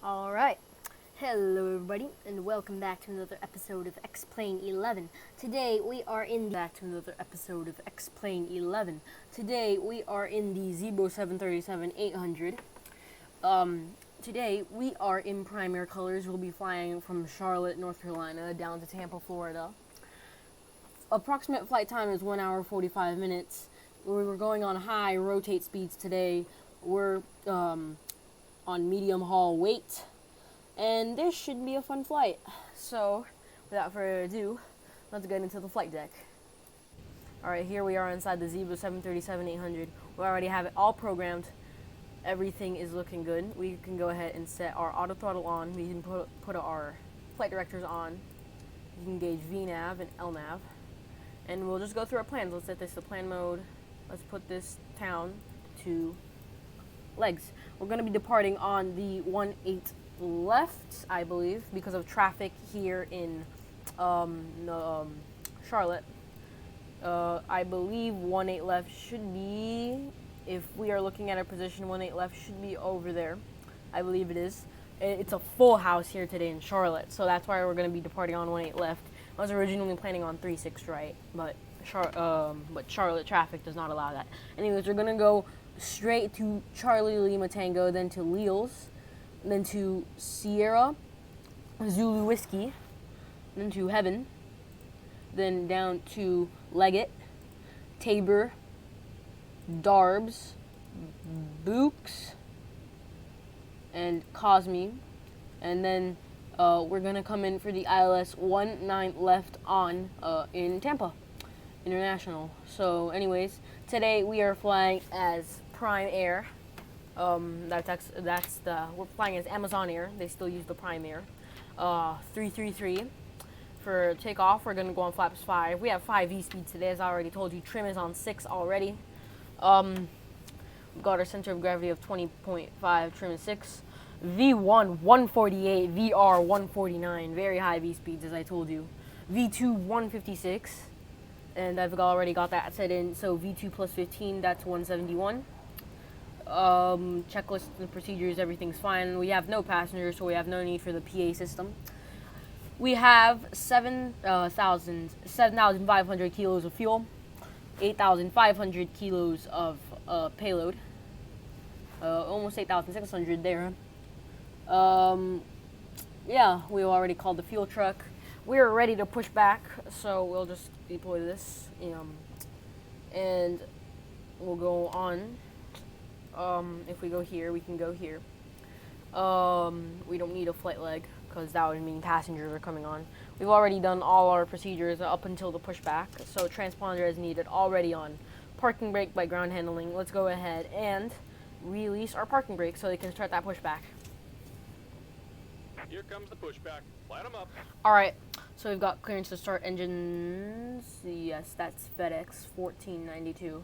Alright, hello everybody, and welcome back to another episode of X-Plane 11. Today we are in the Zebo 737-800. Today we are in prime air colors. We'll be flying from Charlotte, North Carolina, down to Tampa, Florida. Approximate flight time is 1 hour 45 minutes. We're going on high rotate speeds today. We're on medium haul weight, and this should be a fun flight. So without further ado, let's get into the flight deck. Alright, here we are inside the Zebo 737-800. We already have it all programmed. Everything is looking good. We can go ahead and set our auto throttle on. We can put our flight directors on. You can gauge VNAV and LNAV, and we'll just go through our plans. Let's set this to plan mode. Let's put this down to legs. We're going to be departing on the 18 left, I believe, because of traffic here in Charlotte. I believe 18 left should be, if we are looking at our position, 18 left should be over there. I believe it is. It's a full house here today in Charlotte, so that's why we're going to be departing on 18 left. I was originally planning on 36 right, but Charlotte traffic does not allow that. Anyways, we're going to go straight to Charlie Lima Tango, then to Leals, then to Sierra Zulu Whiskey, then to Heaven, then down to Leggett, Tabor, Darbs, Books, and Cosme, and then we're gonna come in for the ILS 19 left on in Tampa International. So anyways, today we are flying as Prime Air. We're flying as Amazon Air. They still use the Prime Air. 333. For takeoff, we're gonna go on flaps 5. We have 5 V-speed today, as I already told you. Trim is on 6 already. We've got our center of gravity of 20.5. Trim is 6. V1 148. VR 149. Very high V-speeds, as I told you. V2 156. And I've already got that set in. So V2 plus 15, that's 171. Checklist and procedures, everything's fine. We have no passengers, so we have no need for the PA system. We have 7,500 kilos of fuel, 8,500 kilos of payload, almost 8,600 there. Yeah, we already called the fuel truck. We're ready to push back, so we'll just deploy this, and we'll go on. If we go here, we can go here. We don't need a flight leg, because that would mean passengers are coming on. We've already done all our procedures up until the pushback, so transponder is needed already on. Parking brake by ground handling. Let's go ahead and release our parking brake so they can start that pushback. Here comes the pushback. Light them up. Alright, so we've got clearance to start engines. Yes, that's FedEx 1492.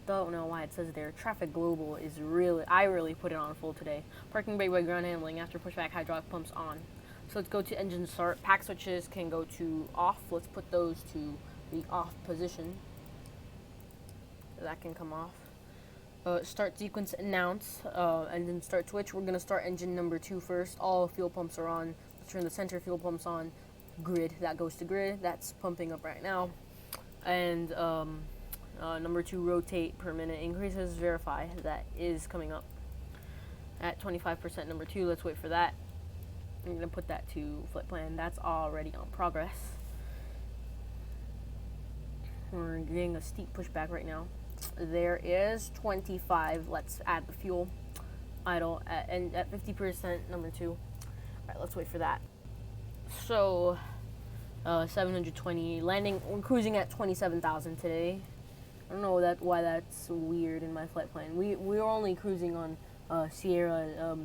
Don't know why it says there. Traffic Global is I really put it on full today. Parking brake by ground handling after pushback hydraulic pumps on. So let's go to engine start. Pack switches can go to off. Let's put those to the off position. That can come off. Start sequence announce. Engine start switch. We're going to start engine number 2 first. All fuel pumps are on. Let's turn the center fuel pumps on. Grid. That goes to grid. That's pumping up right now. And number 2 rotate per minute increases. Verify. That is coming up at 25%. Number 2. Let's wait for that. I'm going to put that to flight plan. That's already on progress. We're getting a steep pushback right now. There is 25. Let's add the fuel. Idle and at 50%. Number 2. All right, let's wait for that. So 720 landing. We're cruising at 27,000 today. I don't know why that's weird in my flight plan. We're only cruising on Sierra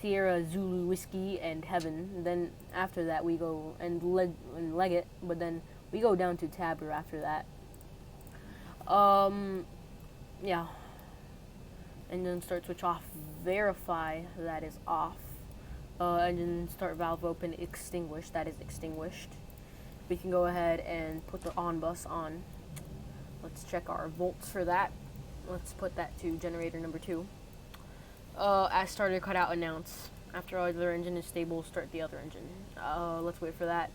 Zulu Whiskey and Heaven. Then after that we go and Leggett, but then we go down to Tabor after that. Yeah. Engine start switch off. Verify that is off. Engine start valve open. Extinguished. That is extinguished. We can go ahead and put the on bus on. Let's check our volts for that. Let's put that to generator number 2. As starter cutout announce. After other engine is stable, start the other engine. Let's wait for that.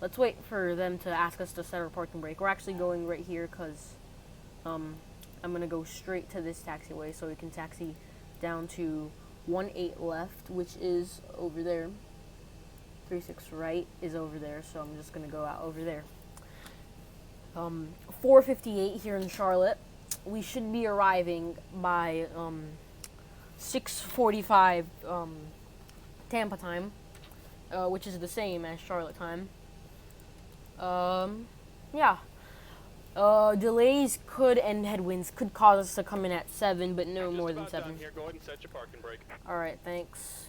Let's wait for them to ask us to set our parking brake. We're actually going right here because I'm gonna go straight to this taxiway so we can taxi down to 18 left, which is over there. 36 right is over there, so I'm just gonna go out over there. 4:58 here in Charlotte. We should be arriving by 6:45 Tampa time, which is the same as Charlotte time. Yeah. Delays could and headwinds could cause us to come in at 7, but no more than 7. Here. Go ahead and set your parking brake. All right, thanks.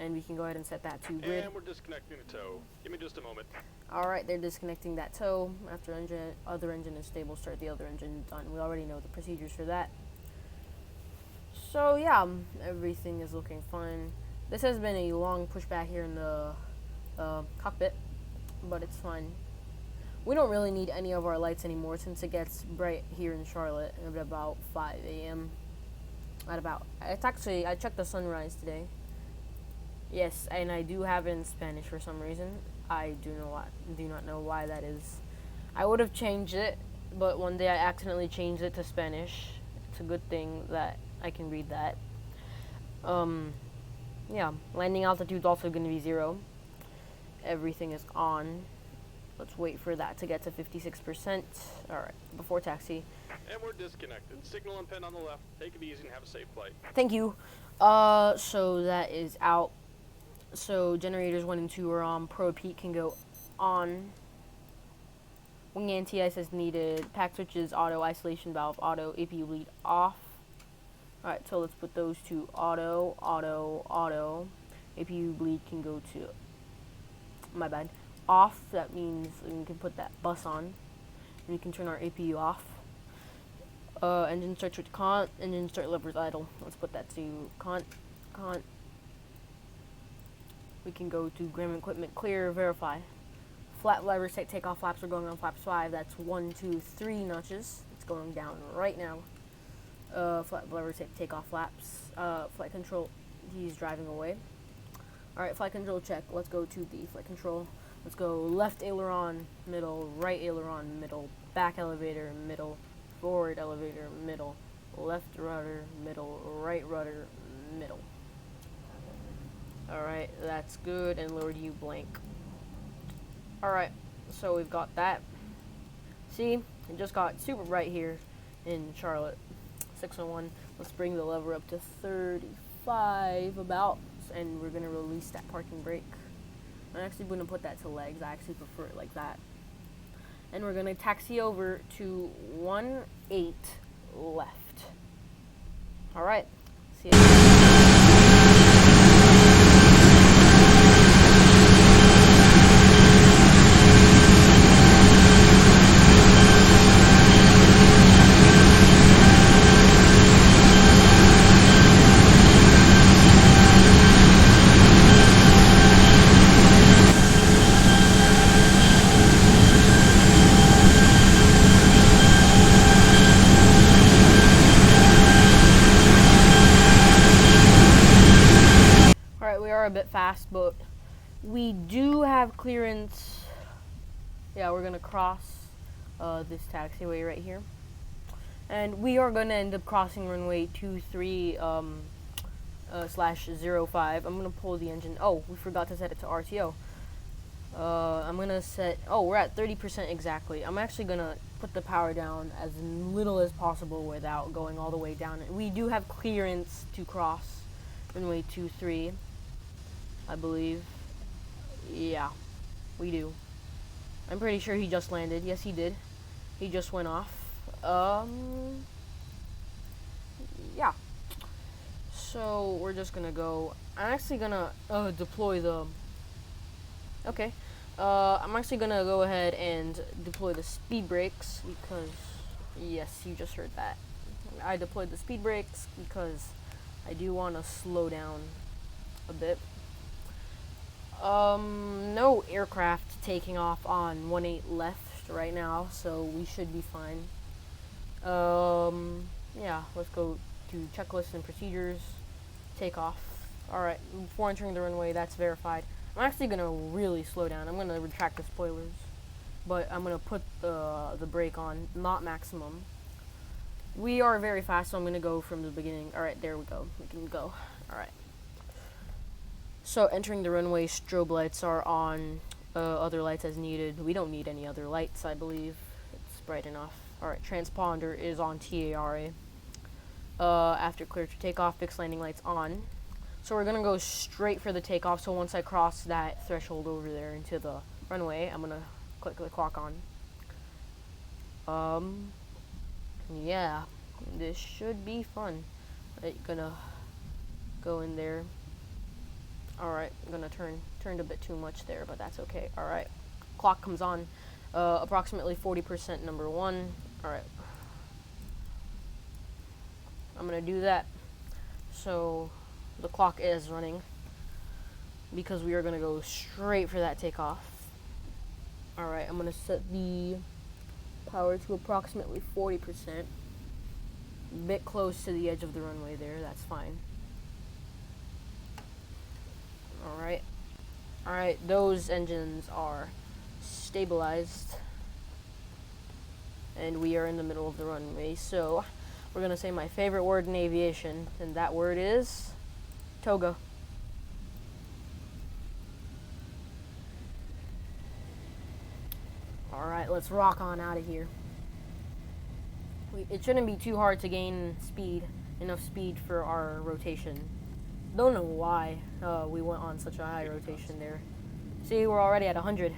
And we can go ahead and set that to grid. And we're disconnecting the tow. Give me just a moment. All right, they're disconnecting that tow. After other engine is stable, start the other engine. Done. We already know the procedures for that. So yeah, everything is looking fine. This has been a long pushback here in the cockpit, but it's fine. We don't really need any of our lights anymore since it gets bright here in Charlotte at about 5 a.m. I checked the sunrise today. Yes, and I do have it in Spanish for some reason. I do not know why that is. I would have changed it, but one day I accidentally changed it to Spanish. It's a good thing that I can read that. Yeah, landing altitude is also going to be 0. Everything is on. Let's wait for that to get to 56%. All right, before taxi. And we're disconnected. Signal and pin on the left. Take it easy and have a safe flight. Thank you. So that is out. So generators 1 and 2 are on. Probe heat can go on. Wing anti-ice as needed. Pack switches, auto. Isolation valve, auto. APU bleed off. Alright, so let's put those to auto, auto, auto. APU bleed can go to, my bad, off. That means we can put that bus on. And we can turn our APU off. Engine start switch cont. Engine start levers idle. Let's put that to cont. We can go to Graham equipment clear, verify. Flap lever set takeoff flaps are going on flaps 5. That's 1, 2, 3 notches. It's going down right now. Flap lever set takeoff flaps. Flight control, he's driving away. Alright, flight control check. Let's go to the flight control. Let's go left aileron, middle, right aileron, middle, back elevator, middle, forward elevator, middle, left rudder, middle, right rudder, middle. Alright, that's good, and lowered U blank. Alright, so we've got that. See, it just got super bright here in Charlotte. 601. Let's bring the lever up to 35 about, and we're going to release that parking brake. I'm actually going to put that to legs. I actually prefer it like that. And we're going to taxi over to 18 left. Alright, see ya. A bit fast, but we do have clearance. Yeah, we're gonna cross this taxiway right here, and we are gonna end up crossing runway 23 /05. I'm gonna pull the engine. Oh, we forgot to set it to RTO. I'm gonna set. Oh, we're at 30% exactly. I'm actually gonna put the power down as little as possible without going all the way down. We do have clearance to cross runway 23. I believe. Yeah, we do. I'm pretty sure he just landed. Yes, he did. He just went off. Yeah. So we're just gonna go. I'm actually gonna deploy the. Okay. I'm actually gonna go ahead and deploy the speed brakes because, yes, you just heard that. I deployed the speed brakes because I do want to slow down a bit. No aircraft taking off on 18 left right now, so we should be fine. Yeah, let's go to checklists and procedures. takeoff. Alright, before entering the runway, that's verified. I'm actually going to really slow down. I'm going to retract the spoilers. But I'm going to put the brake on, not maximum. We are very fast, so I'm going to go from the beginning. Alright, there we go. We can go. Alright. So, entering the runway, strobe lights are on. Other lights as needed. We don't need any other lights, I believe. It's bright enough. Alright, transponder is on TARA. After clear to takeoff, fixed landing lights on. So we're gonna go straight for the takeoff. So once I cross that threshold over there into the runway, I'm gonna click the clock on. Yeah, this should be fun. I'm gonna go in there. Alright, I'm gonna turned a bit too much there, but that's okay. Alright, clock comes on. Approximately 40% number 1. Alright. I'm gonna do that. So the clock is running because we are gonna go straight for that takeoff. Alright, I'm gonna set the power to approximately 40%. A bit close to the edge of the runway there, that's fine. Alright, those engines are stabilized. And we are in the middle of the runway, so we're gonna say my favorite word in aviation, and that word is toga. Alright, let's rock on out of here. It shouldn't be too hard to gain speed, enough speed for our rotation. Don't know why we went on such a high rotation there. See, we're already at 100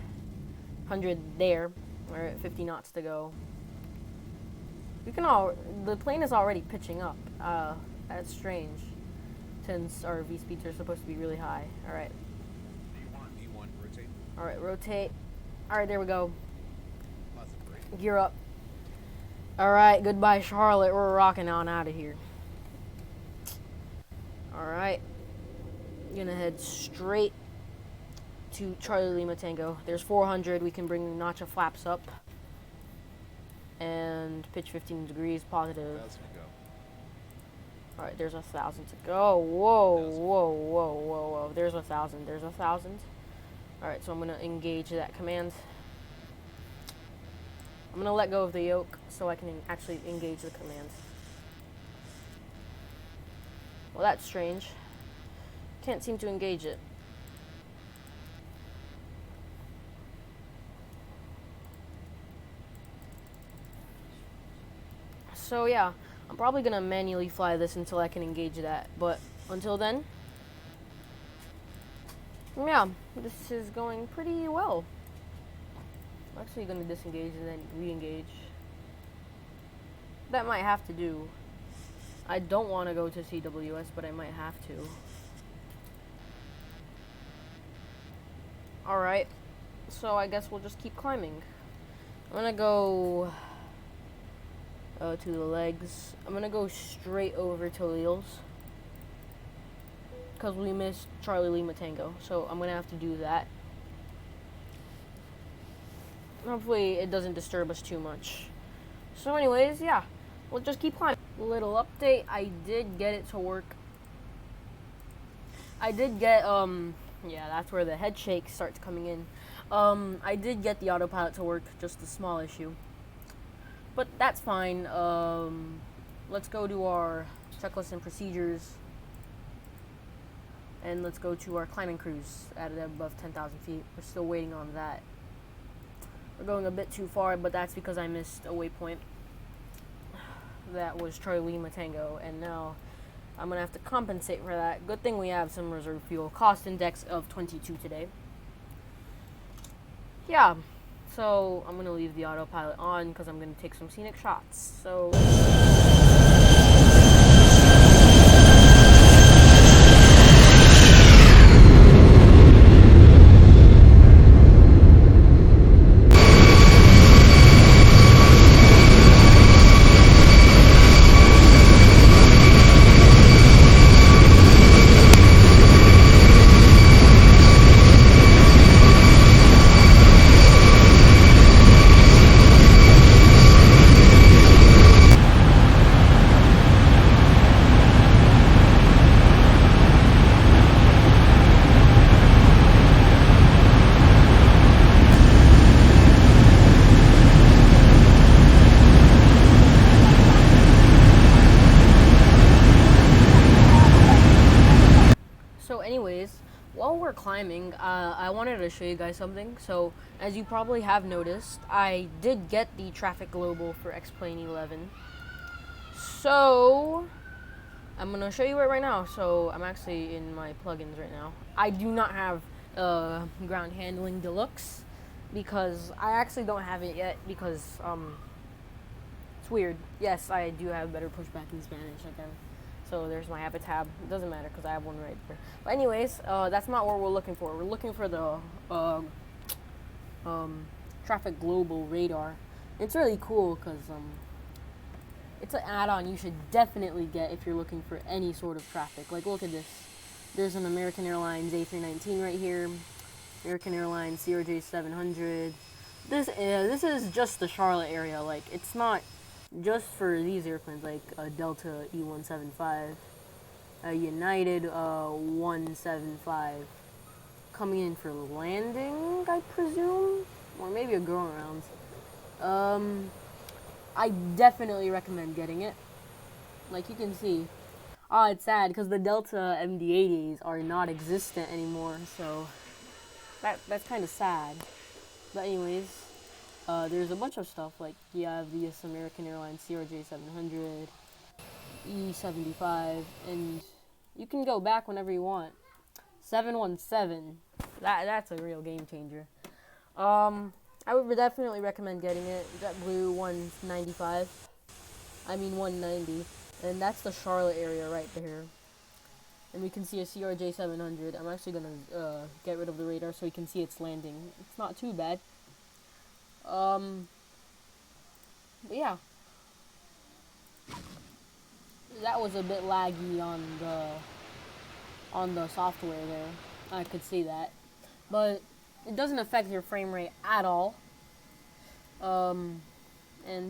there. We're at 50 knots to go. The plane is already pitching up. That's strange, since our V-speeds are supposed to be really high. Alright. V1, rotate. Alright, rotate. Alright, there we go. Gear up. Alright, goodbye Charlotte. We're rocking on out of here. Alright. Gonna head straight to Charlie Lima Tango. There's 400. We can bring notch of flaps up. And pitch 15 degrees positive. 1,000 to go. Alright, there's 1,000 to go. Whoa. There's 1,000. There's 1,000. Alright, so I'm gonna engage that command. I'm gonna let go of the yoke so I can actually engage the command. Well, that's strange. Can't seem to engage it. So yeah, I'm probably gonna manually fly this until I can engage that, but until then, yeah, this is going pretty well. I'm actually gonna disengage and then re-engage. That might have to do. I don't want to go to CWS, but I might have to. Alright, so I guess we'll just keep climbing. I'm gonna go to the legs. I'm gonna go straight over to Leals because we missed Charlie Lima Tango, so I'm gonna have to do that. Hopefully it doesn't disturb us too much. So anyways, yeah, we'll just keep climbing. Little update, I did get it to work. I did get, yeah, that's where the head shake starts coming in. I did get the autopilot to work, just a small issue. But that's fine. Let's go to our checklist and procedures. And let's go to our climbing cruise at above 10,000 feet. We're still waiting on that. We're going a bit too far, but that's because I missed a waypoint. That was Charlie Lima Tango, and now I'm going to have to compensate for that. Good thing we have some reserve fuel. Cost index of 22 today. Yeah, so I'm going to leave the autopilot on because I'm going to take some scenic shots. So So anyways, while we're climbing, I wanted to show you guys something. So as you probably have noticed, I did get the traffic global for X-Plane 11. So I'm gonna show you it right now. So I'm actually in my plugins right now. I do not have ground handling deluxe because I actually don't have it yet because it's weird. Yes, I do have better pushback in Spanish. Okay. So there's my habit tab. It doesn't matter because I have one right there. But anyways, that's not what we're looking for. We're looking for the traffic global radar. It's really cool because it's an add-on you should definitely get if you're looking for any sort of traffic. Like, look at this. There's an American Airlines A319 right here. American Airlines CRJ 700. This is just the Charlotte area. Like, it's not just for these airplanes, like a Delta E175, a United 175, coming in for landing, I presume, or maybe a go around. I definitely recommend getting it. Like you can see, it's sad because the Delta MD-80s are not existent anymore, so that's kind of sad. But anyways. There's a bunch of stuff, like you have the American Airlines CRJ 700, E75, and you can go back whenever you want. 717, that's a real game changer. I would definitely recommend getting it. JetBlue 190, and that's the Charlotte area right there. And we can see a CRJ 700. I'm actually gonna get rid of the radar so you can see its landing. It's not too bad. But yeah, that was a bit laggy on the software there. I could see that, but it doesn't affect your frame rate at all. And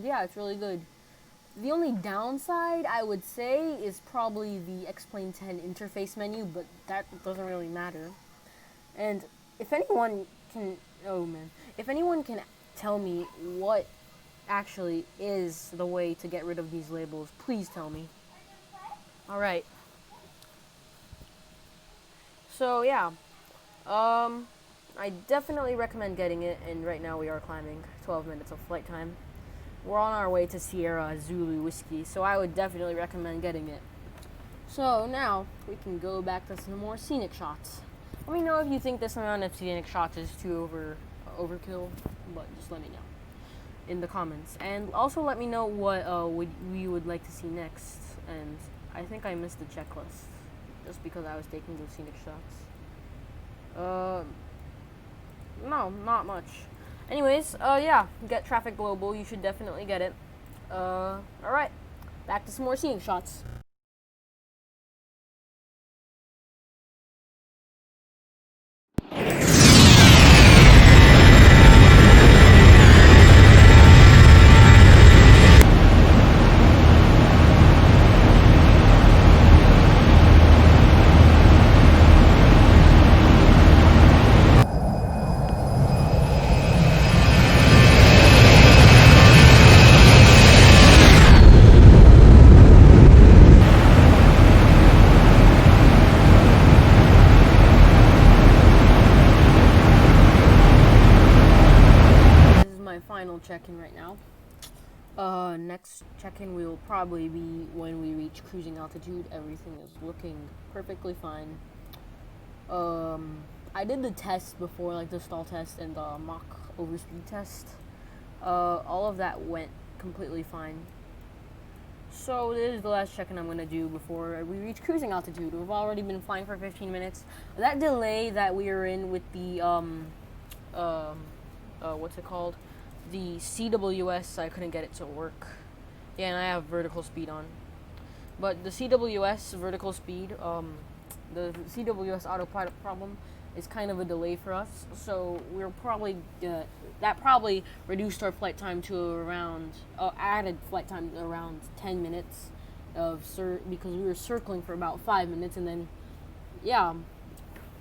yeah, it's really good. The only downside I would say is probably the X-Plane 10 interface menu, but that doesn't really matter. And if anyone can, if anyone can tell me what actually is the way to get rid of these labels, please tell me. Alright. So yeah, I definitely recommend getting it, and right now we are climbing 12 minutes of flight time. We're on our way to Sierra Zulu Whiskey, so I would definitely recommend getting it. So now we can go back to some more scenic shots. Let me know if you think this amount of scenic shots is too overkill, but just let me know in the comments. And also let me know what we would like to see next. And I think I missed the checklist just because I was taking those scenic shots. No, not much. Anyways, yeah, get Traffic Global. You should definitely get it. Alright, back to some more scenic shots. Final check-in right now. Next check-in will probably be when we reach cruising altitude. Everything is looking perfectly fine. I did the test before, like the stall test and the Mach overspeed test. All of that went completely fine. So this is the last check-in I'm gonna do before we reach cruising altitude. We've already been flying for 15 minutes. That delay that we are in with the what's it called? The CWS, I couldn't get it to work. Yeah, and I have vertical speed on. But the CWS vertical speed, the CWS autopilot problem is kind of a delay for us. So we're probably, that probably reduced our flight time to around, added flight time to around 10 minutes because we were circling for about 5 minutes, and then, yeah.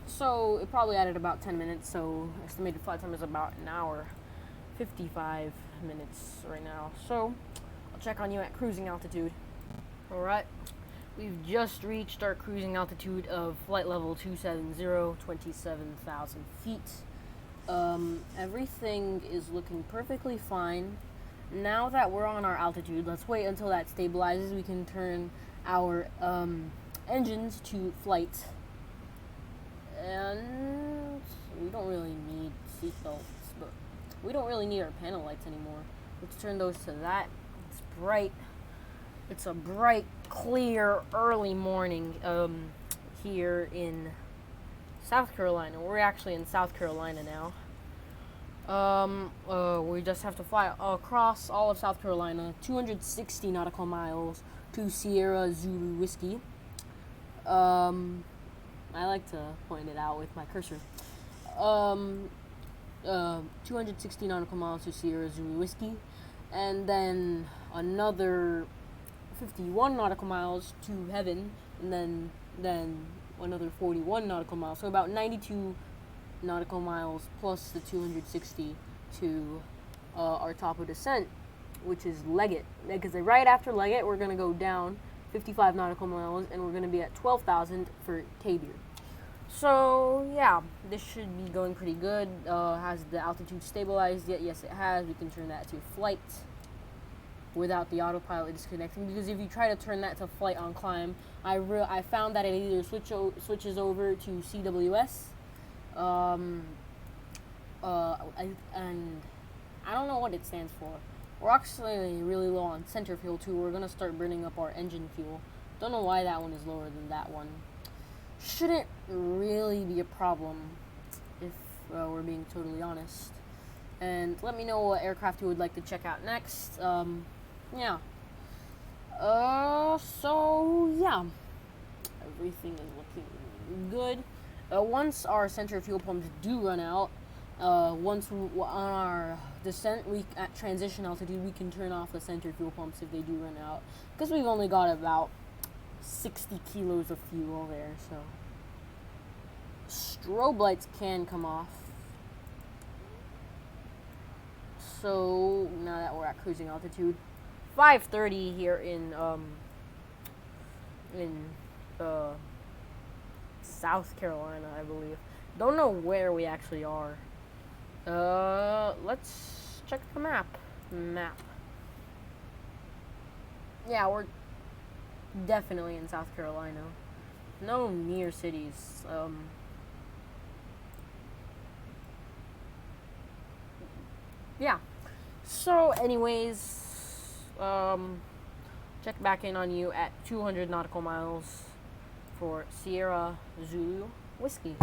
So it probably added about 10 minutes, so estimated flight time is about an hour. 55 minutes right now. So I'll check on you at cruising altitude. Alright, We've just reached our cruising altitude of flight level 270, 27,000 feet. Everything is looking perfectly fine. Now that we're on our altitude, let's wait until that stabilizes. We can turn our engines to flight. And we don't really need seatbelts, but we don't really need our panel lights anymore. Let's turn those to that. It's bright. It's a bright, clear, early morning here in South Carolina. We're actually in South Carolina now. We just have to fly across all of South Carolina, 260 nautical miles to Sierra Zulu Whiskey. I like to point it out with my cursor. 260 nautical miles to Sierra Zulu Whiskey, and then another 51 nautical miles to heaven, and then another 41 nautical miles. So about 92 nautical miles plus the 260 to our top of descent, which is Leggett. Because right after Leggett, we're going to go down 55 nautical miles, and we're going to be at 12,000 for Tabor. So, yeah, this should be going pretty good. Has the altitude stabilized yet? Yes, it has. We can turn that to flight without the autopilot disconnecting, because if you try to turn that to flight on climb, I found that it either switches over to CWS, and I don't know what it stands for. We're actually really low on center fuel too. We're gonna start burning up our engine fuel. Don't know why that one is lower than that one. Shouldn't really be a problem if we're being totally honest. And let me know what aircraft you would like to check out next. Yeah. So yeah, everything is looking good. Once our center fuel pumps do run out, once on our descent, at transition altitude, we can turn off the center fuel pumps if they do run out, because we've only got about 60 kilos of fuel there. So strobe lights can come off. So now that we're at cruising altitude, 5:30 here in South Carolina, I believe. Don't know where we actually are. Let's check the map. Yeah, we're definitely in South Carolina. No near cities. Yeah. So, anyways, check back in on you at 200 nautical miles for Sierra Zulu Whiskey.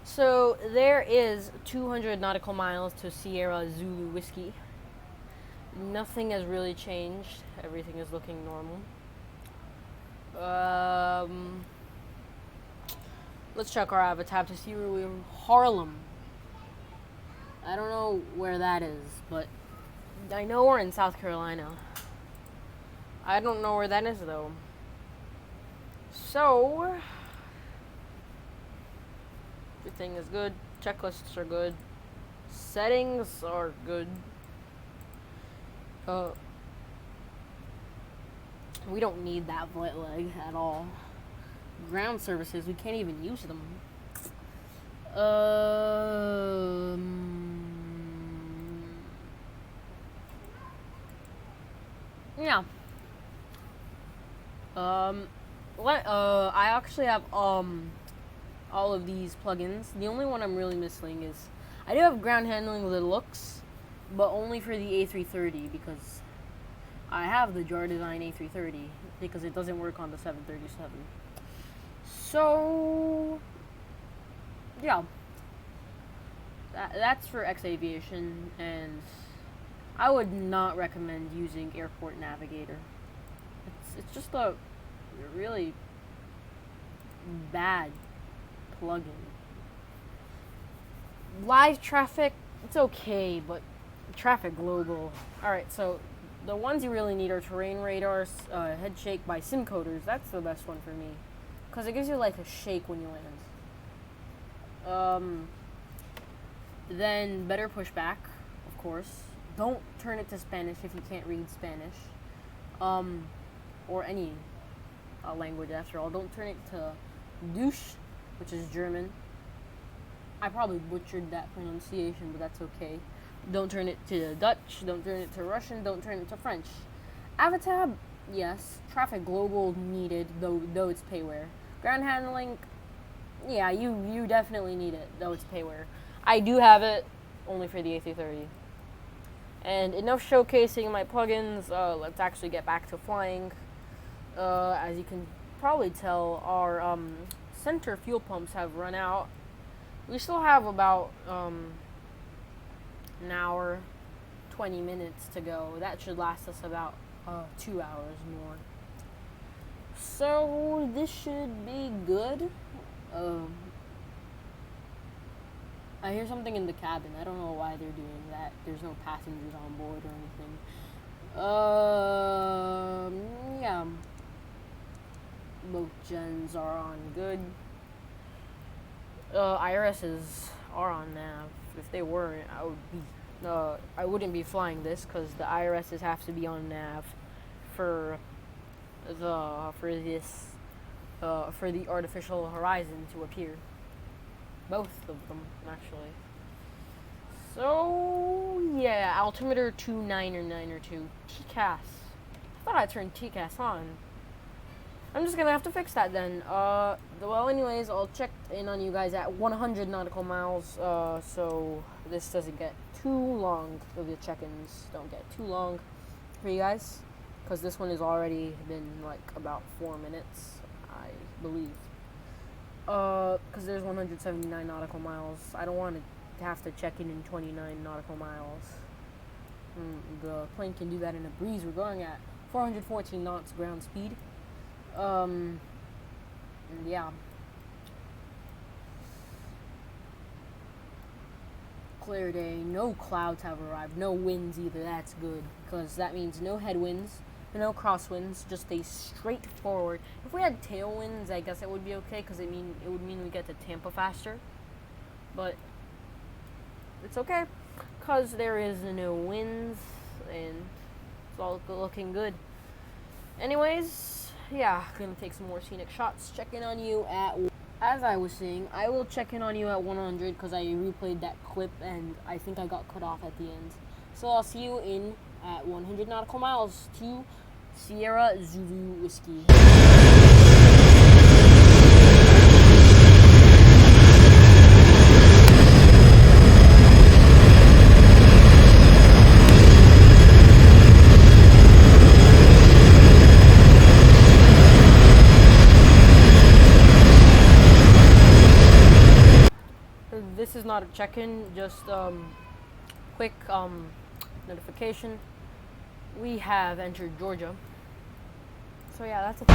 So there is 200 nautical miles to Sierra Zulu Whiskey. Nothing has really changed. Everything is looking normal. Let's check our avatar to see where we're in. Harlem. I don't know where that is, but I know we're in South Carolina. I don't know where that is though. So Everything is good. Checklists are good. Settings are good. We don't need that flight leg at all. Ground services, we can't even use them. Yeah. I actually have all of these plugins. The only one I'm really missing is I do have ground handling with looks, but only for the A330 because I have the Jar Design A330 because it doesn't work on the 737. So yeah, that's for X Aviation, and I would not recommend using Airport Navigator. It's just a really bad plugin. Live traffic, it's okay, but traffic global. Alright, so the ones you really need are terrain radars, head shake by sim coders. That's the best one for me, because it gives you like a shake when you land. Then better pushback, of course. Don't turn it to Spanish if you can't read Spanish, or any language after all. Don't turn it to douche, which is German. I probably butchered that pronunciation, but that's okay. Don't turn it to Dutch. Don't turn it to Russian. Don't turn it to French. Avatab, yes. Traffic global needed, though it's payware. Ground handling, yeah, you definitely need it, though it's payware. I do have it, only for the A330. And enough showcasing my plugins. Let's actually get back to flying. As you can probably tell, our center fuel pumps have run out. We still have about an hour, 20 minutes to go. That should last us about 2 hours more. So this should be good. I hear something in the cabin. I don't know why they're doing that. There's no passengers on board or anything. Yeah. Both gens are on good. IRSs are on nav. If they weren't, I wouldn't be flying this because the IRSs have to be on nav for the artificial horizon to appear. Both of them, actually. So yeah, altimeter 2992 TCAS. I thought I turned TCAS on. I'm just gonna have to fix that then. Well, anyways, I'll check in on you guys at 100 nautical miles, so this doesn't get too long. The check-ins don't get too long for you guys, because this one has already been like about 4 minutes, I believe. Because there's 179 nautical miles. I don't want to have to check in 29 nautical miles. The plane can do that in a breeze. We're going at 414 knots ground speed. Yeah. Clear day. No clouds have arrived. No winds either. That's good, because that means no headwinds, no crosswinds, just a straight forward. If we had tailwinds, I guess it would be okay, because it would mean we get to Tampa faster. But it's okay, because there is no winds, and it's all looking good. Anyways, yeah, gonna take some more scenic shots. Check in on you as I was saying, I will check in on you at 100, because I replayed that clip, and I think I got cut off at the end. So I'll see you in at 100 nautical miles to Sierra Zulu Whiskey. This is not a check-in, just quick notification. We have entered Georgia. So yeah, that's it.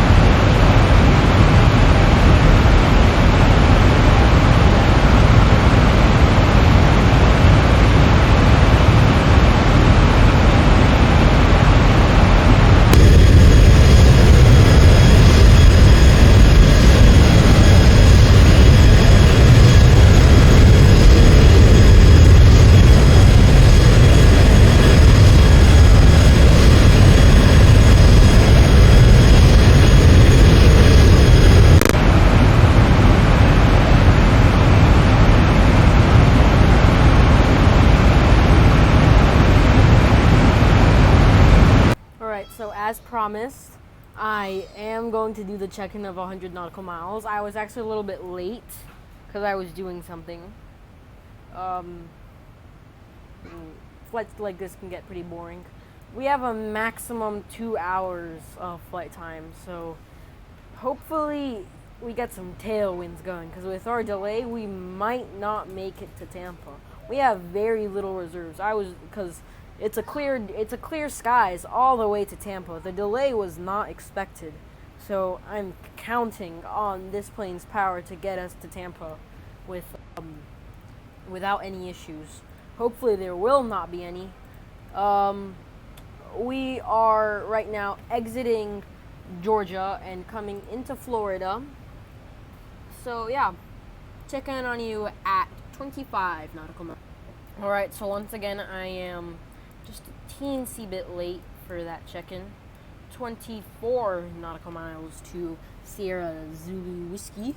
promised, I am going to do the check-in of 100 nautical miles. I was actually a little bit late because I was doing something. Flights like this can get pretty boring. We have a maximum 2 hours of flight time, so hopefully we get some tailwinds going, because with our delay, we might not make it to Tampa. We have very little reserves. Because it's a clear skies all the way to Tampa. The delay was not expected, so I'm counting on this plane's power to get us to Tampa without any issues. Hopefully there will not be any. We are right now exiting Georgia and coming into Florida. So yeah, check in on you at 25 nautical miles. Alright, so once again, I am just a teensy bit late for that check-in. 24 nautical miles to Sierra Zulu Whiskey.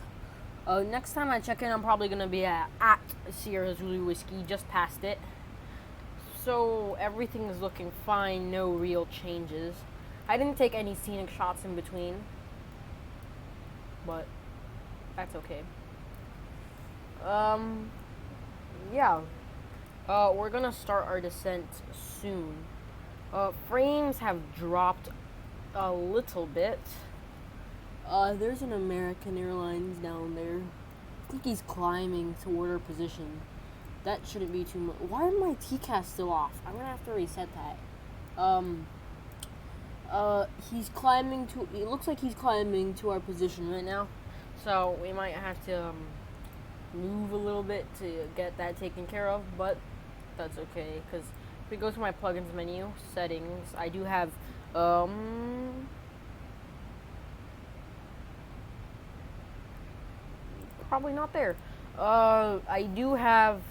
Next time I check in, I'm probably going to be at Sierra Zulu Whiskey, just past it. So everything is looking fine, no real changes. I didn't take any scenic shots in between, but that's okay. Yeah. We're gonna start our descent soon. Frames have dropped a little bit. There's an American Airlines down there. I think he's climbing toward our position. That shouldn't be too much. Why are my TCAS still off? I'm gonna have to reset that. He's climbing to. It looks like he's climbing to our position right now. So we might have to move a little bit to get that taken care of, but that's okay, because if we go to my plugins menu, settings, I do have probably not there. I do have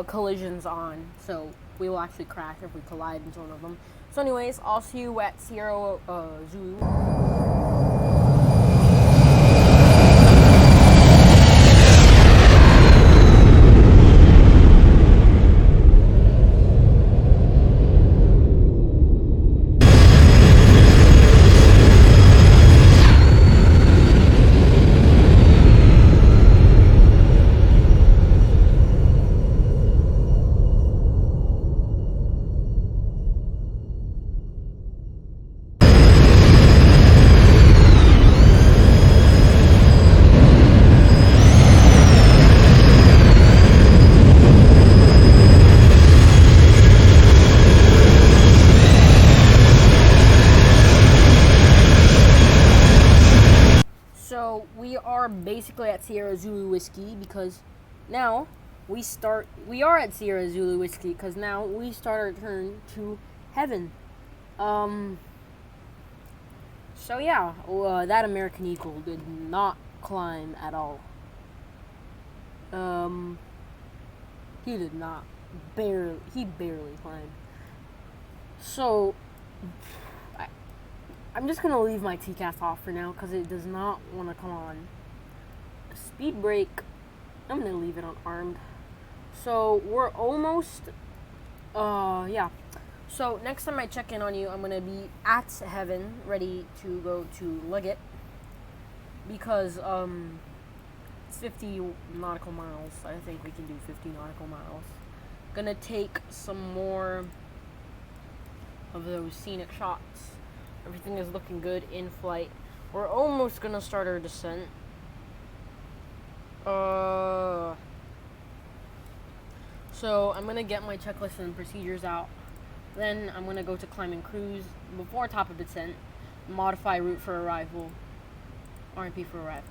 collisions on, so we will actually crash if we collide into one of them. So anyways, I'll see you at Sierra Zulu. So we are basically at Sierra Zulu Whiskey because now we are at Sierra Zulu Whiskey because now we start our turn to heaven. So yeah, that American Eagle did not climb at all. He did not. He barely climbed. So I'm just going to leave my TCAS off for now because it does not want to come on. Speed brake, I'm going to leave it on armed. So we're almost, yeah. So next time I check in on you, I'm going to be at heaven, ready to go to Leggett. Because, it's 50 nautical miles. I think we can do 50 nautical miles. Gonna take some more of those scenic shots. Everything is looking good in flight. We're almost gonna start our descent. So I'm gonna get my checklist and procedures out. Then I'm gonna go to climb and cruise before top of descent. Modify route for arrival. RMP for arrival.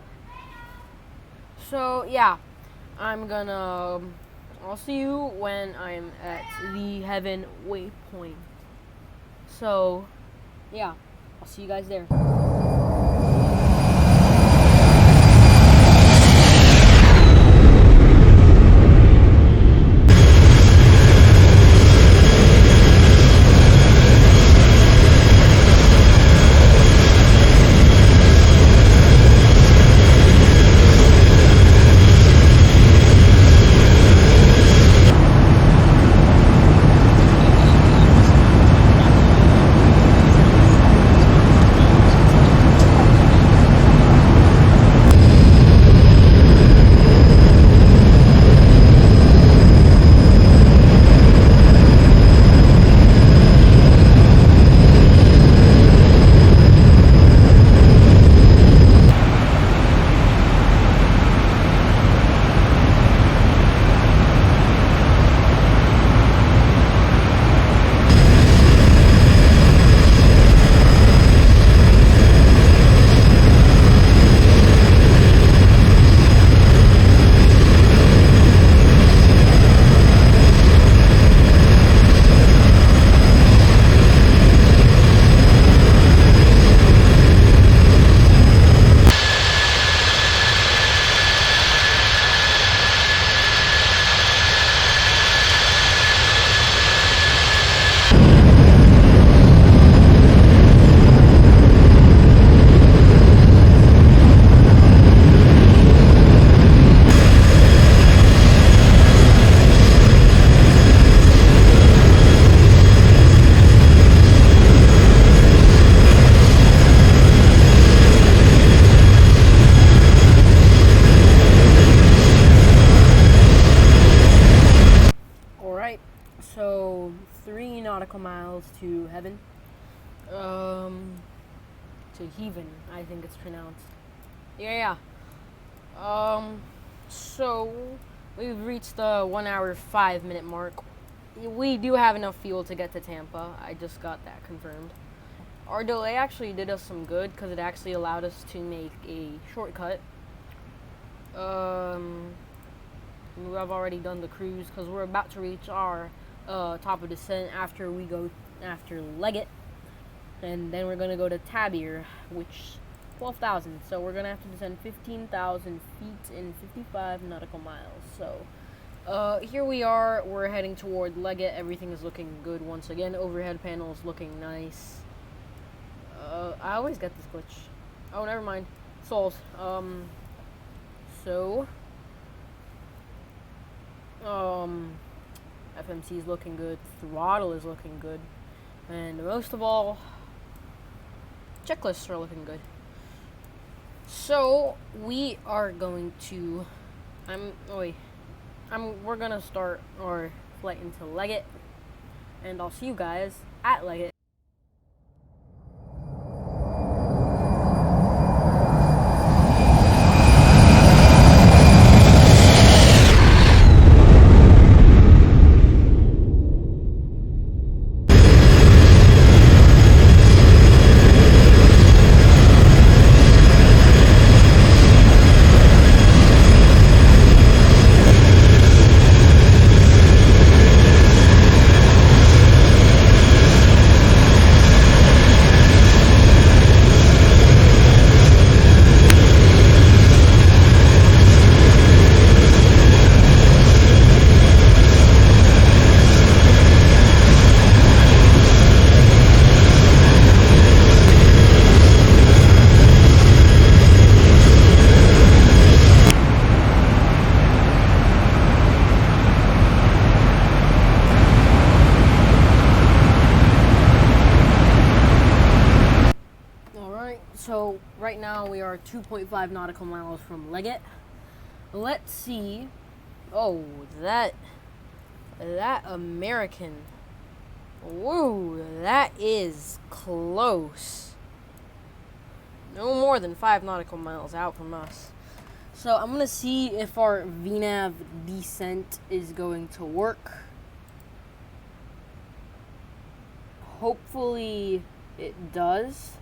So yeah, I'll see you when I'm at the heaven waypoint. So yeah, I'll see you guys there. nautical miles to heaven. To heaven, I think it's pronounced. Yeah. So we've reached the 1 hour 5 minute mark. We do have enough fuel to get to Tampa. I just got that confirmed. Our delay actually did us some good because it actually allowed us to make a shortcut. I've already done the cruise because we're about to reach our top of descent after Leggett, and then we're gonna go to Tabir, which 12,000. So we're gonna have to descend 15,000 feet in 55 nautical miles. So here we are. We're heading toward Leggett. Everything is looking good once again. Overhead panel is looking nice. I always get this glitch. Oh, never mind. Solved. So FMC is looking good. Throttle is looking good. And most of all, checklists are looking good. So we are going to we're gonna start our flight into Leggett, and I'll see you guys at Leggett. So right now we are 2.5 nautical miles from Leggett. Let's see. Oh, that American. Whoa, that is close. No more than 5 nautical miles out from us. So I'm gonna see if our VNAV descent is going to work. Hopefully it does.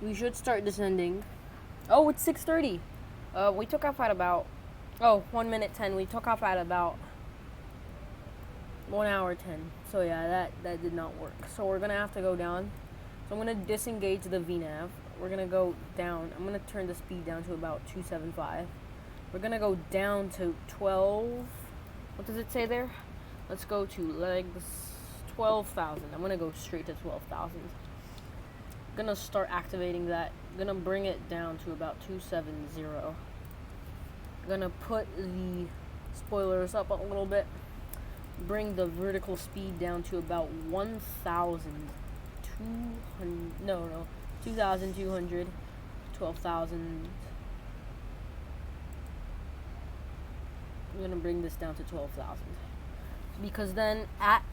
We should start descending. Oh, it's 6:30. We took off at about 1 minute 10. We took off at about 1 hour 10. So yeah, that did not work. So we're gonna have to go down. So I'm gonna disengage the VNAV. We're gonna go down. I'm gonna turn the speed down to about 275. We're gonna go down to 12. What does it say there? Let's go to legs 12,000. I'm gonna go straight to 12,000. Gonna start activating that. Gonna bring it down to about 270. Gonna put the spoilers up a little bit. Bring the vertical speed down to about 2,200. 12,000. I'm gonna bring this down to 12,000 because then at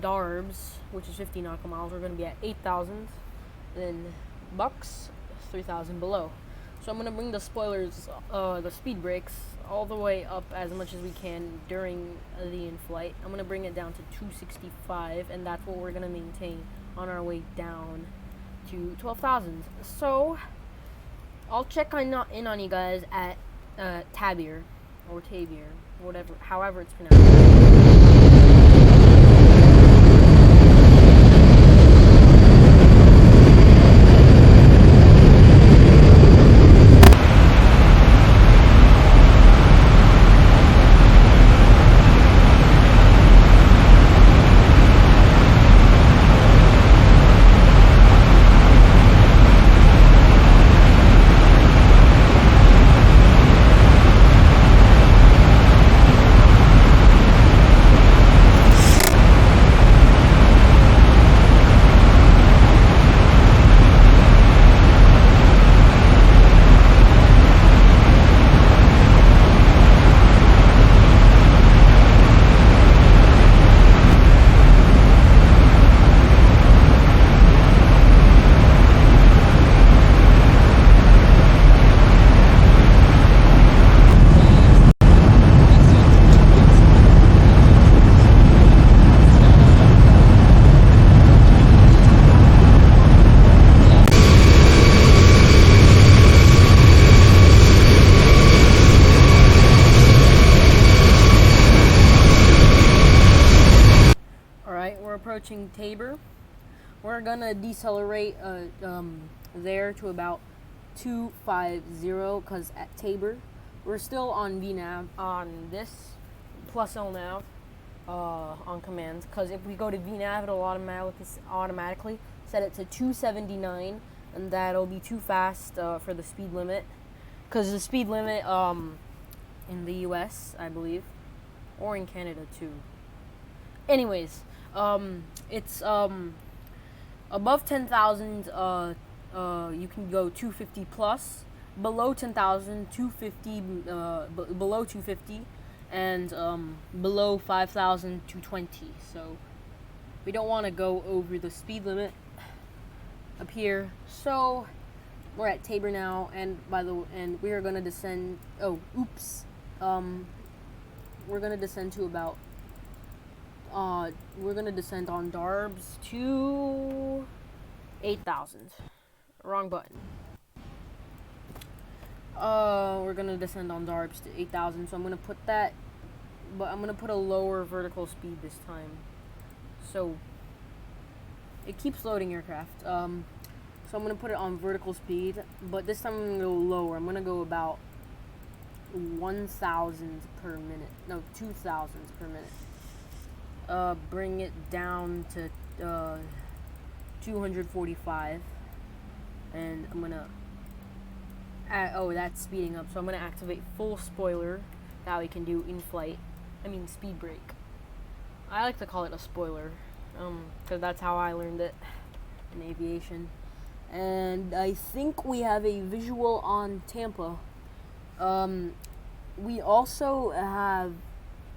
Darbs, which is 50 nautical miles, we're gonna be at 8,000. Then Bucks, 3,000 below. So I'm gonna bring the spoilers, the speed brakes, all the way up as much as we can during the in-flight. I'm gonna bring it down to 265, and that's what we're gonna maintain on our way down to 12,000. So I'll check in on you guys at Tabir or Tabir, whatever, however it's pronounced. Tabor. We're gonna decelerate there to about 250 because at Tabor we're still on VNav on this plus LNav on commands, because if we go to VNav it'll automatically set it to 279, and that'll be too fast for the speed limit, because the speed limit in the US, I believe, or in Canada too. Anyways, it's above 10,000 you can go 250 plus, below 10,000 250, below 250, and below 5,000 220. So we don't want to go over the speed limit up here. So we're at Tabor now, and we are gonna descend. Oh, oops. We're gonna descend to about. We're gonna descend on Darbs to 8,000. Wrong button. We're gonna descend on Darbs to 8,000. So I'm gonna put that, but I'm gonna put a lower vertical speed this time. So it keeps loading aircraft. So I'm gonna put it on vertical speed, but this time I'm gonna go lower. I'm gonna go about 1,000 per minute. No, 2,000 per minute. Bring it down to 245, and I'm gonna. Oh, that's speeding up. So I'm gonna activate full spoiler. That we can do in flight. I mean speed brake. I like to call it a spoiler, because that's how I learned it in aviation. And I think we have a visual on Tampa. We also have,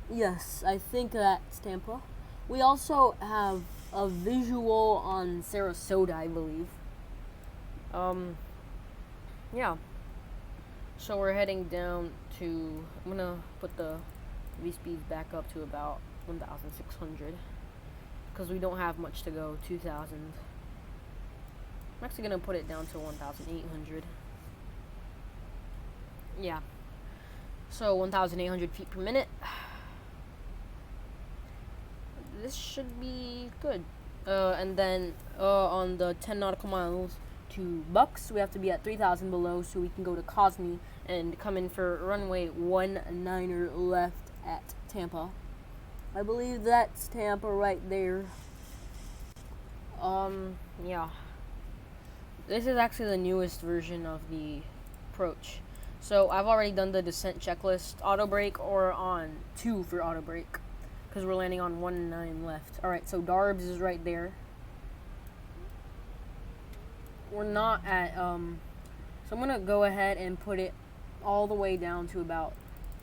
yes, I think that's Tampa. We also have a visual on Sarasota, I believe. Yeah. So we're heading down to, I'm gonna put the V-speeds back up to about 1,600, because we don't have much to go, 2,000. I'm actually gonna put it down to 1,800. Yeah. So 1,800 feet per minute. This should be good. And then on the 10 nautical miles to Bucks, we have to be at 3,000 below, so we can go to Cosme and come in for runway 19er left at Tampa. I believe that's Tampa right there. Yeah. This is actually the newest version of the approach. So I've already done the descent checklist, auto brake or on 2 for auto brake, because we're landing on 19 left. Alright, so Darbs is right there. We're not at, so I'm going to go ahead and put it all the way down to about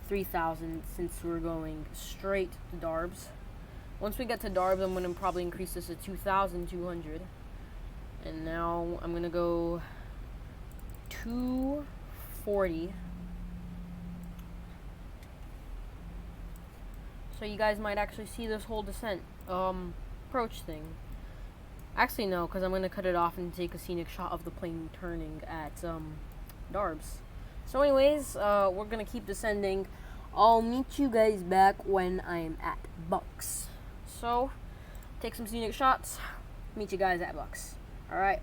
3,000, since we're going straight to Darbs. Once we get to Darbs, I'm going to probably increase this to 2,200. And now I'm going to go 240. So you guys might actually see this whole descent approach thing. Actually, no, because I'm going to cut it off and take a scenic shot of the plane turning at Darbs. So anyways, we're going to keep descending. I'll meet you guys back when I'm at Bucks. So, take some scenic shots. Meet you guys at Bucks. Alright.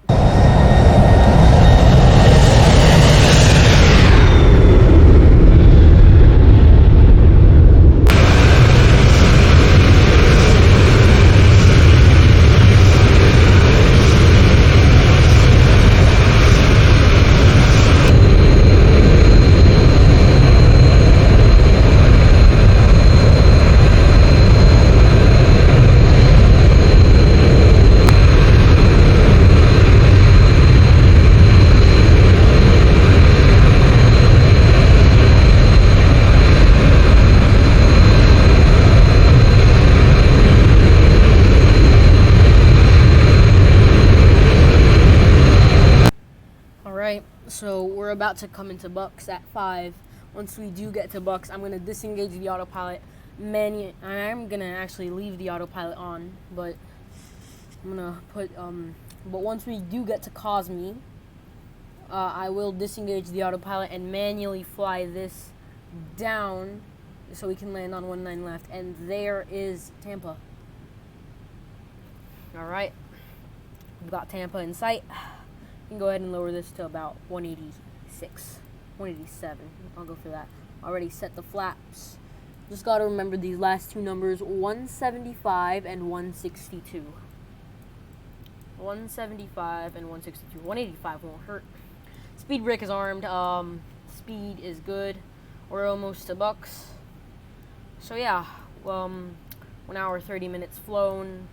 So we're about to come into Bucks at 5. Once we do get to Bucks, I'm going to disengage the autopilot. I'm going to actually leave the autopilot on, but I'm going to put, but once we do get to Cosme, I will disengage the autopilot and manually fly this down so we can land on 19 left, and there is Tampa. Alright. We've got Tampa in sight. You can go ahead and lower this to about 186. 187. I'll go for that. Already set the flaps. Just gotta remember these last two numbers, 175 and 162. 175 and 162. 185 won't hurt. Speed brake is armed. Speed is good. We're almost to bucks. So yeah, 1 hour 30 minutes flown.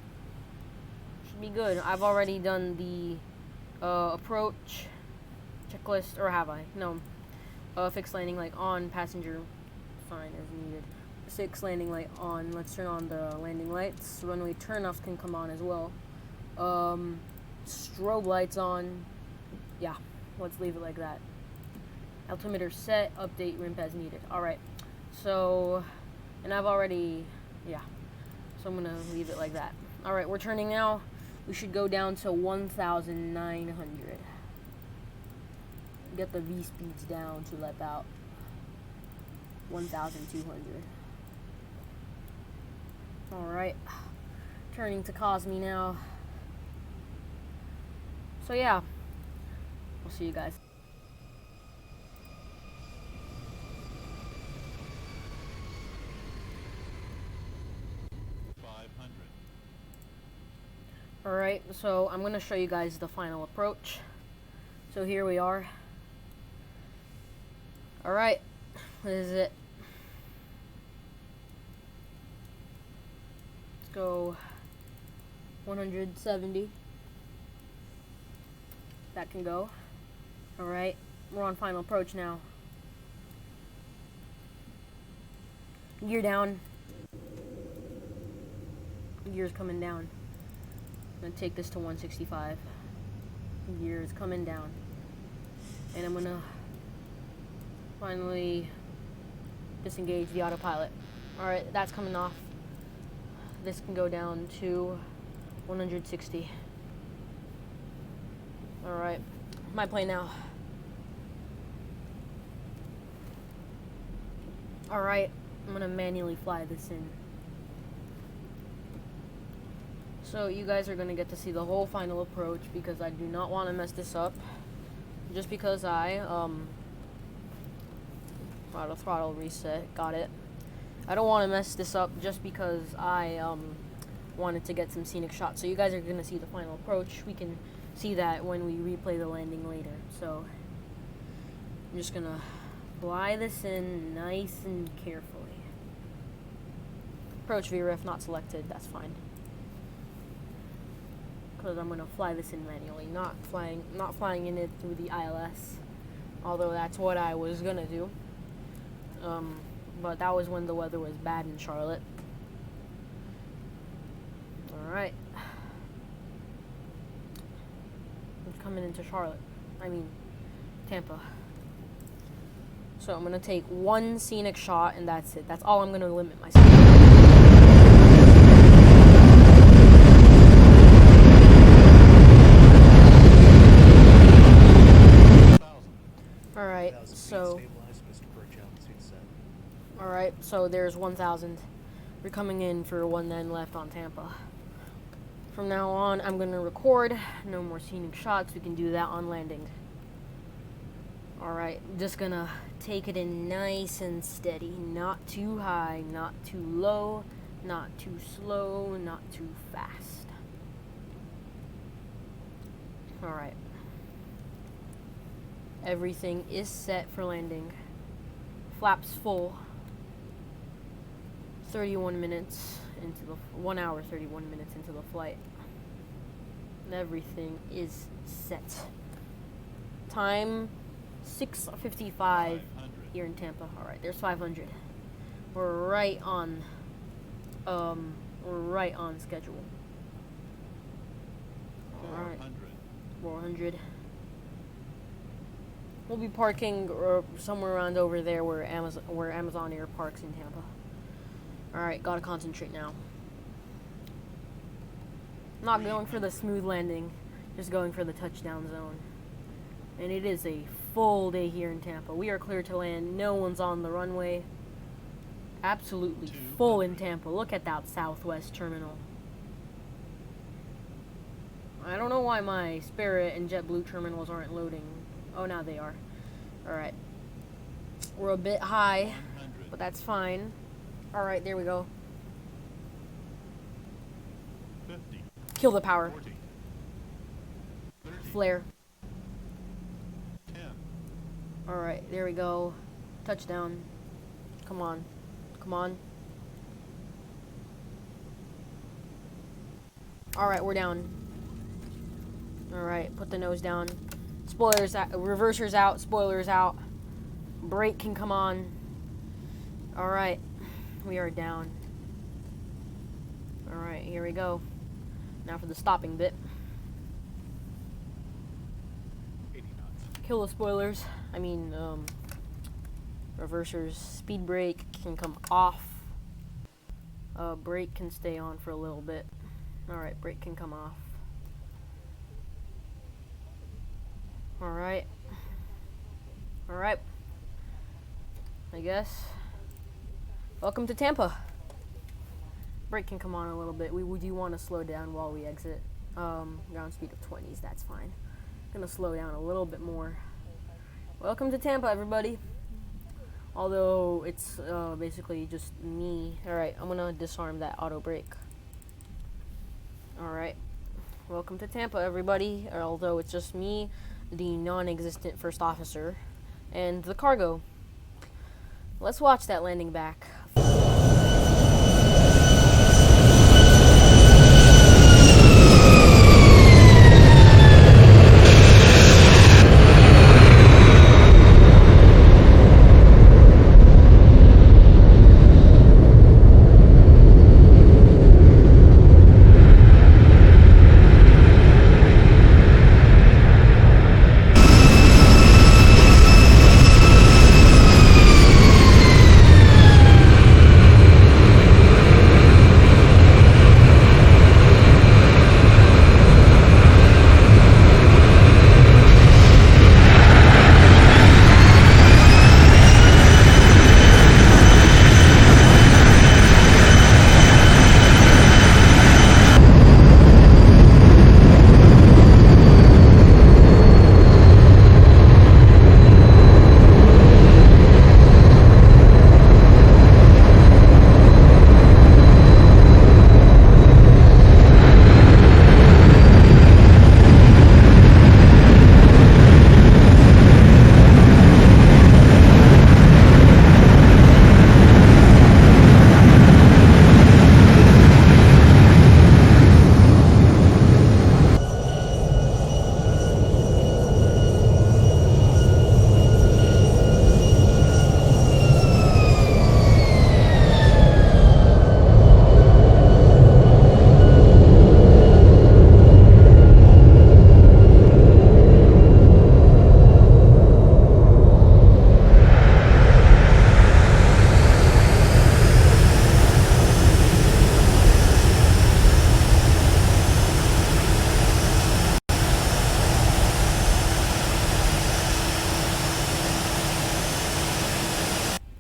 Should be good. I've already done the approach checklist, or have I? No. Fixed landing light on, passenger sign as needed. 6 landing light on. Let's turn on the landing lights. Runway turnoffs can come on as well. Strobe lights on. Yeah, let's leave it like that. Altimeter set, update ramp as needed. Alright, so, and I've already, yeah, so I'm gonna leave it like that. Alright, we're turning now. We should go down to 1,900. Get the V speeds down to about 1,200. Alright, turning to Cosme now. So yeah, we'll see you guys. Alright, so I'm going to show you guys the final approach. So here we are. Alright, this is it. Let's go 170. That can go. Alright, we're on final approach now. Gear down. Gear's coming down. I'm gonna take this to 165. Gear is coming down. And I'm gonna finally disengage the autopilot. Alright, that's coming off. This can go down to 160. Alright, my plane now. Alright, I'm gonna manually fly this in. So you guys are going to get to see the whole final approach because I do not want to mess this up. Just because I, auto throttle reset, got it. I don't want to mess this up just because I, wanted to get some scenic shots. So you guys are going to see the final approach. We can see that when we replay the landing later. So I'm just going to fly this in nice and carefully. Approach VREF not selected, that's fine. Because I'm gonna fly this in manually, not flying in it through the ILS. Although that's what I was gonna do. But that was when the weather was bad in Charlotte. Alright. I'm coming into Charlotte. I mean, Tampa. So I'm gonna take one scenic shot and that's it. That's all I'm gonna limit myself to. Alright, so there's 1,000. We're coming in for 1 left on Tampa. From now on, I'm going to record. No more scenic shots. We can do that on landing. Alright, just going to take it in nice and steady. Not too high, not too low, not too slow, not too fast. Alright. Everything is set for landing. Flaps full. 31 minutes into the 1 hour 31 minutes into the flight. And everything is set. Time 6:55 here in Tampa. All right, there's 500. We're right on schedule. All right. 400. We'll be parking somewhere around over there where Amazon Air parks in Tampa. Alright, gotta concentrate now. Not going for the smooth landing, just going for the touchdown zone. And it is a full day here in Tampa. We are clear to land. No one's on the runway. Absolutely full in Tampa. Look at that Southwest terminal. I don't know why my Spirit and JetBlue terminals aren't loading. Oh, now they are. Alright. We're a bit high, but that's fine. Alright, there we go. 50, Kill the power. 40, 30, Flare. 10, Alright, there we go. Touchdown. Come on. Come on. Alright, we're down. Alright, put the nose down. Spoilers out. Reversers out. Spoilers out. Brake can come on. Alright. We are down. Alright, here we go. Now for the stopping bit. 80 knots. Kill the spoilers. I mean, reversers. Speed brake can come off. Brake can stay on for a little bit. Alright, brake can come off. Alright. Alright. I guess. Welcome to Tampa. Brake can come on a little bit. We do want to slow down while we exit. Ground speed of 20s, that's fine. Gonna slow down a little bit more. Welcome to Tampa, everybody. Although it's basically just me. Alright, I'm gonna disarm that auto brake. Alright. Welcome to Tampa, everybody. Although it's just me, the non-existent first officer, and the cargo. Let's watch that landing back.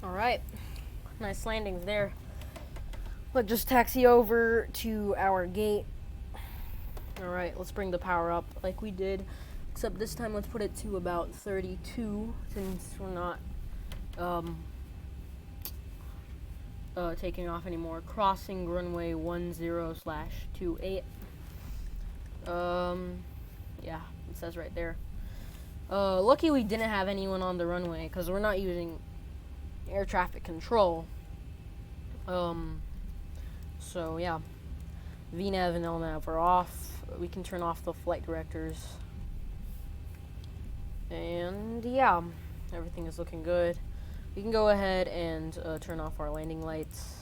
Alright, nice landings there. Let's just taxi over to our gate. Alright, let's bring the power up like we did. Except this time let's put it to about 32 since we're not taking off anymore. Crossing runway 10/28. Yeah, it says right there. Lucky we didn't have anyone on the runway because we're not using air traffic control. So yeah, VNAV and LNAV are off. We can turn off the flight directors. And yeah, everything is looking good. We can go ahead and turn off our landing lights.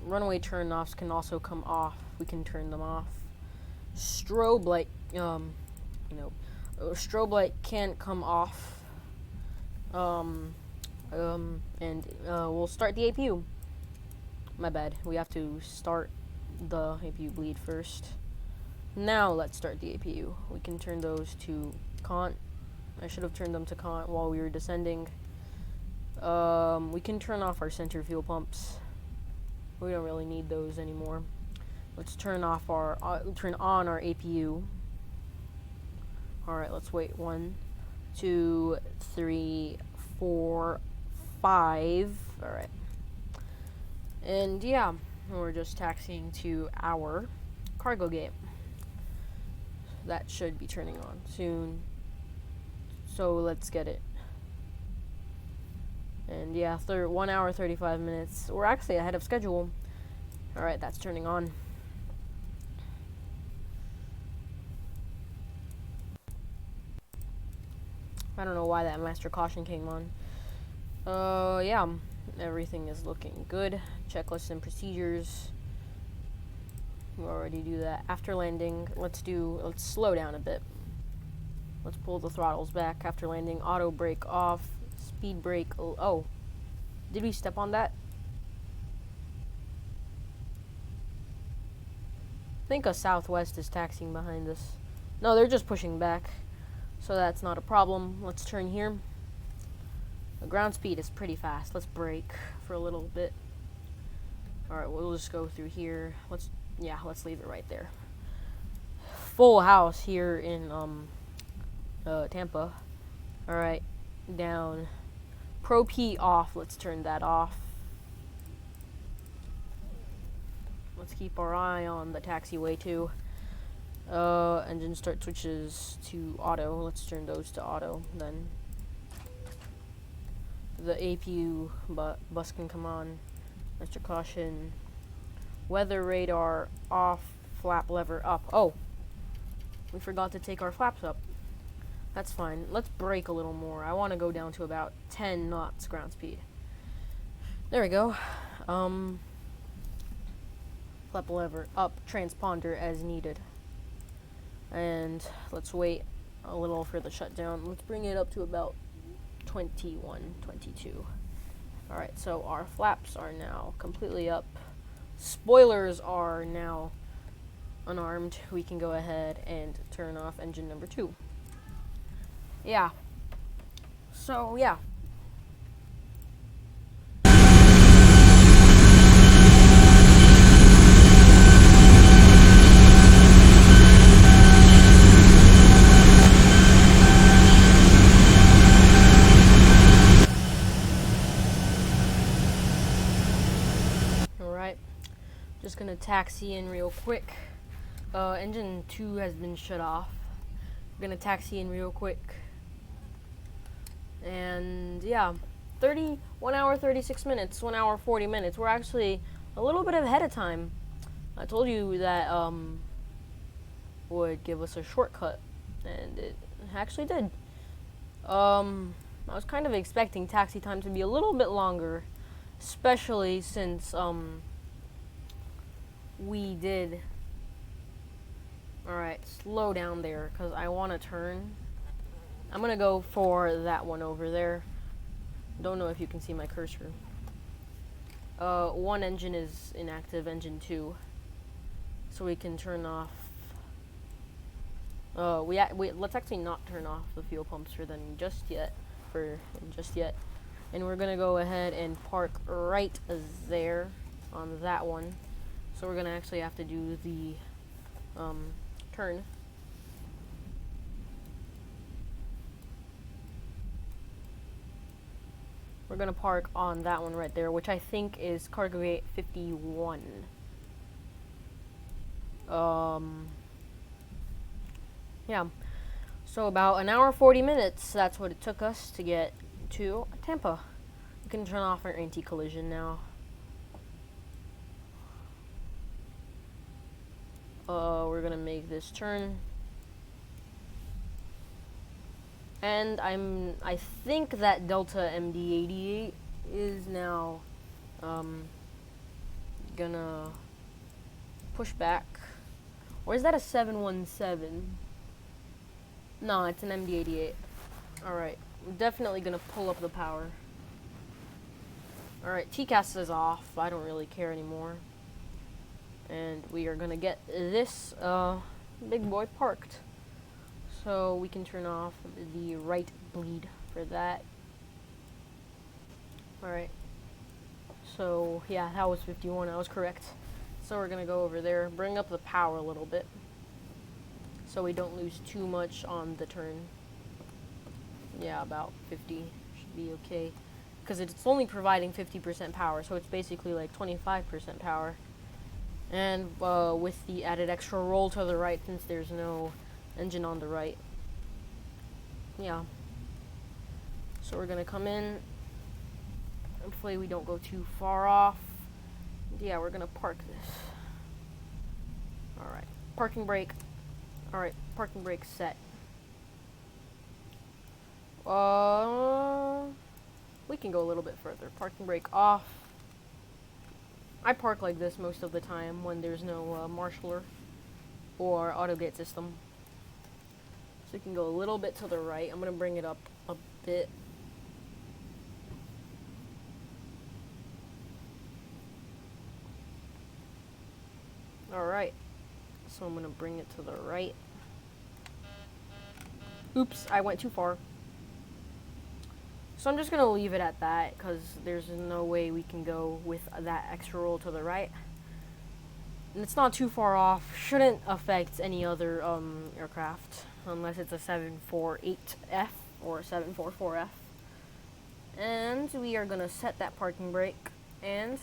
Runway turn-offs can also come off. We can turn them off. Strobe light, strobe light can't come off. And we'll start the APU. My bad. We have to start the APU bleed first. Now let's start the APU. We can turn those to cont. I should have turned them to cont while we were descending. We can turn off our center fuel pumps. We don't really need those anymore. Let's turn on our APU. All right, let's wait. 1, 2, 3, 4, 5. All right. And yeah, we're just taxiing to our cargo gate. That should be turning on soon. So let's get it. And yeah, 1 hour 35 minutes. We're actually ahead of schedule. All right, that's turning on. I don't know why that master caution came on. Yeah, everything is looking good. Checklists and procedures. We already do that. After landing, let's slow down a bit. Let's pull the throttles back after landing. Auto brake off. Speed brake. Oh, did we step on that? I think a Southwest is taxiing behind us. No, they're just pushing back. So that's not a problem. Let's turn here. The ground speed is pretty fast. Let's brake for a little bit. Alright, we'll just go through here. Let's leave it right there. Full house here in Tampa. Alright, down. Pro P off. Let's turn that off. Let's keep our eye on the taxiway too. Engine start switches to auto. Let's turn those to auto. Then the APU bus can come on. Extra caution. Weather radar off. Flap lever up. Oh, we forgot to take our flaps up. That's fine. Let's brake a little more. I want to go down to about 10 knots ground speed. There we go. Flap lever up. Transponder as needed. And let's wait a little for the shutdown. Let's bring it up to about 21, 22. Alright, so our flaps are now completely up. Spoilers are now unarmed. We can go ahead and turn off engine number 2. Yeah. So, yeah. Just gonna taxi in real quick. Engine 2 has been shut off. We're gonna taxi in real quick. And yeah, 1 hour 36 minutes, 1 hour 40 minutes. We're actually a little bit ahead of time. I told you that would give us a shortcut, and it actually did. I was kind of expecting taxi time to be a little bit longer, especially since we did. Alright, slow down there, because I want to turn. I'm going to go for that one over there. Don't know if you can see my cursor. One engine is inactive, engine 2. So we can turn off. Let's actually not turn off the fuel pumps for just yet. And we're going to go ahead and park right there on that one. So we're going to actually have to do the turn. We're going to park on that one right there, which I think is cargo gate 51. Yeah. So about 1 hour 40 minutes, that's what it took us to get to Tampa. We can turn off our anti-collision now. We're gonna make this turn, and I think that Delta MD-88 is now gonna push back, or is that a 717? No, it's an MD-88. Alright, I'm definitely gonna pull up the power. Alright, TCAS is off. I don't really care anymore. And we are gonna get this big boy parked. So we can turn off the right bleed for that. Alright. So yeah, that was 51. I was correct. So we're gonna go over there, bring up the power a little bit, so we don't lose too much on the turn. Yeah, about 50 should be okay, because it's only providing 50% power, so it's basically like 25% power. And with the added extra roll to the right, since there's no engine on the right. Yeah. So we're gonna come in. Hopefully we don't go too far off. Yeah, we're gonna park this. Alright. Parking brake. Alright, parking brake set. We can go a little bit further. Parking brake off. I park like this most of the time when there's no marshaller or auto gate system. So we can go a little bit to the right. I'm gonna bring it up a bit. Alright, so I'm gonna bring it to the right. Oops, I went too far. So I'm just gonna leave it at that, because there's no way we can go with that extra roll to the right. And it's not too far off, shouldn't affect any other aircraft, unless it's a 748F or a 744F. And we are gonna set that parking brake, and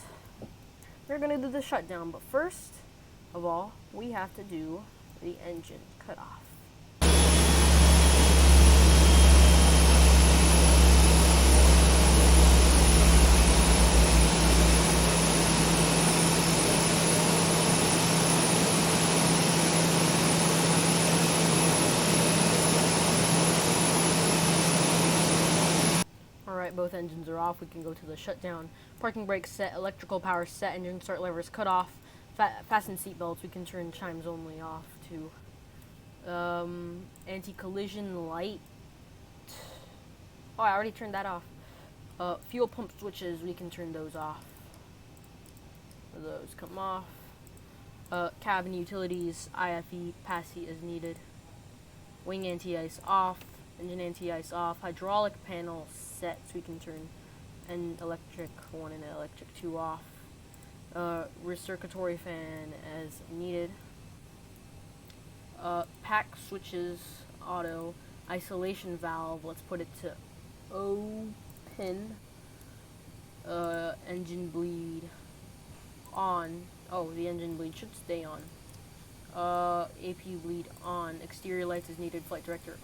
we're gonna do the shutdown, but first of all, we have to do the engine cutoff. Alright, both engines are off. We can go to the shutdown. Parking brake set, electrical power set, engine start levers cut off. Fasten seatbelts. We can turn chimes only off too. Anti-collision light. Oh, I already turned that off. Fuel pump switches. We can turn those off. Those come off. Cabin utilities. IFE passy as needed. Wing anti-ice off. Engine anti-ice off. Hydraulic panel set, so we can turn an electric 1 and electric 2 off. Recirculatory fan as needed. Pack switches auto. Isolation valve, let's put it to open. Engine bleed on. Oh, the engine bleed should stay on. AP bleed on. Exterior lights as needed. Flight director.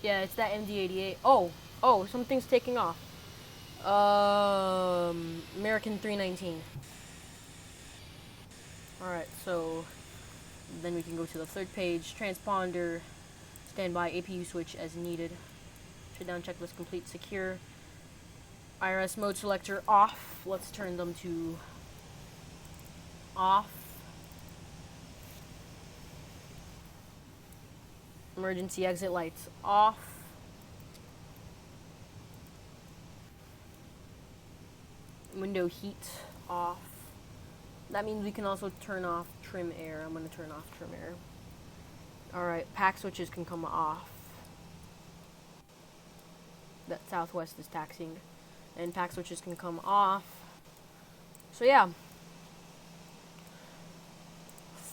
Yeah, it's that MD-88. Oh, something's taking off. American 319. Alright, so then we can go to the third page. Transponder, standby, APU switch as needed. Shutdown checklist complete, secure. IRS mode selector off. Let's turn them to off. Emergency exit lights off. Window heat off. That means we can also turn off trim air. I'm going to turn off trim air. Alright, pack switches can come off. That Southwest is taxing. And pack switches can come off. So yeah.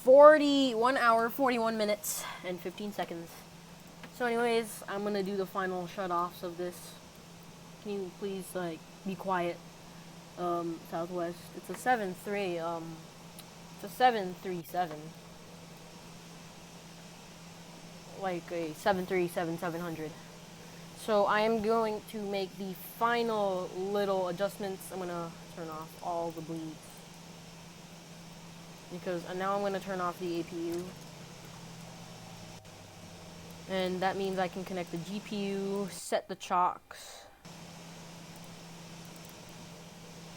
1 hour, 41 minutes, and 15 seconds. So anyways, I'm going to do the final shut-offs of this. Can you please, like, be quiet? Southwest. It's a 737. Like a 737-700. So I am going to make the final little adjustments. I'm going to turn off all the bleeds. Because now I'm going to turn off the APU. And that means I can connect the GPU, set the chocks.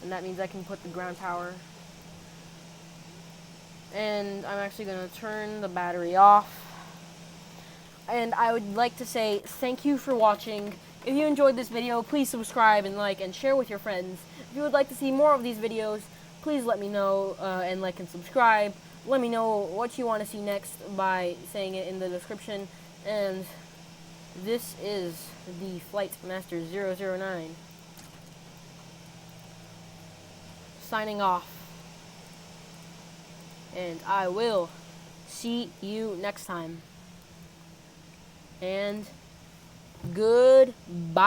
And that means I can put the ground tower. And I'm actually going to turn the battery off. And I would like to say thank you for watching. If you enjoyed this video, please subscribe and like and share with your friends. If you would like to see more of these videos, please let me know and like and subscribe. Let me know what you want to see next by saying it in the description. And this is the Flight Master 009 signing off. And I will see you next time. And goodbye.